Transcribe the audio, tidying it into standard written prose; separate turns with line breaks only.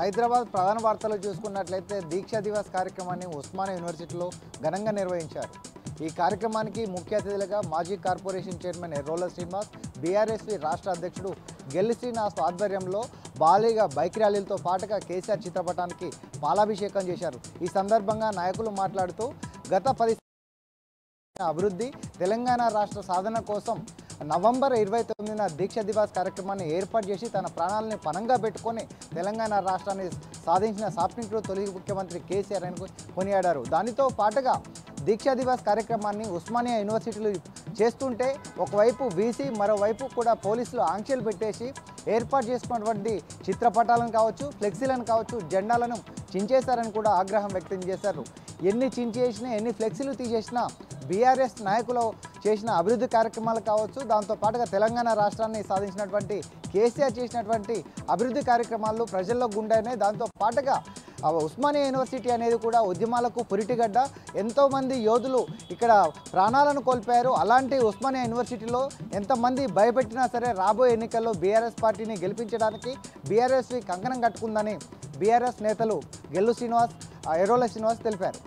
హైదరాబాద్ ప్రధాన వార్తలు చూసుకున్నట్లయితే దీక్షా దివస్ కార్యక్రమాన్ని ఉస్మానియా యూనివర్సిటీలో ఘనంగా నిర్వహించారు. ఈ కార్యక్రమానికి ముఖ్య అతిథులుగా మాజీ corporation chairman Errolla Srinivas, BRSP రాష్ట్ర అధ్యక్షుడు గెల్లి శ్రీనివాస్ ఆధ్వర్యంలో భారీగా బైక్ ర్యాలీలతో పాటుగా కేసీఆర్ చిత్రపటానికి పాలాభిషేకం చేశారు. ఈ సందర్భంగా నాయకులు మాట్లాడుతూ గత 10 అభివృద్ధి తెలంగాణ రాష్ట్ర సాధన కోసం నవంబర్ 29న దీక్షా దివస్ కార్యక్రమాన్ని ఏర్పాటు చేసి తన ప్రాణాలని పణంగా పెట్టుకొని తెలంగాణ రాష్ట్రాన్ని సాధించిన సాప్నికుడు తొలి ముఖ్యమంత్రి కేసీఆర్ అని కొనియాడారు. దానితో పాటుగా దీక్షా దివస్ కార్యక్రమాన్ని ఉస్మానియా యూనివర్సిటీలు చేస్తుంటే ఒకవైపు వీసీ మరోవైపు కూడా పోలీసులు ఆంక్షలు పెట్టేసి ఏర్పాటు చేసుకున్నటువంటి చిత్రపటాలను కావచ్చు, ఫ్లెక్సీలను కావచ్చు, జెండాలను చించేశారని కూడా ఆగ్రహం వ్యక్తం చేశారు. ఎన్ని చించేసినా ఎన్ని ఫ్లెక్సీలు తీసేసినా బీఆర్ఎస్ నాయకులు చేసిన అభివృద్ధి కార్యక్రమాలు కావచ్చు, దాంతోపాటుగా తెలంగాణ రాష్ట్రాన్ని సాధించినటువంటి కేసీఆర్ చేసినటువంటి అభివృద్ధి కార్యక్రమాలు ప్రజల్లో గుండెనే. దాంతోపాటుగా ఉస్మానియా యూనివర్సిటీ అనేది కూడా ఉద్యమాలకు పురిటిగడ్డ. ఎంతోమంది యోధులు ఇక్కడ ప్రాణాలను కోల్పోయారు. అలాంటి ఉస్మానియా యూనివర్సిటీలో ఎంతమంది భయపెట్టినా సరే రాబోయే ఎన్నికల్లో బీఆర్ఎస్ పార్టీని గెలిపించడానికి బీఆర్ఎస్వి కంకణం కట్టుకుందని బీఆర్ఎస్ నేతలు గెల్లు శ్రీనివాస్, ఎర్రోల శ్రీనివాస్ తెలిపారు.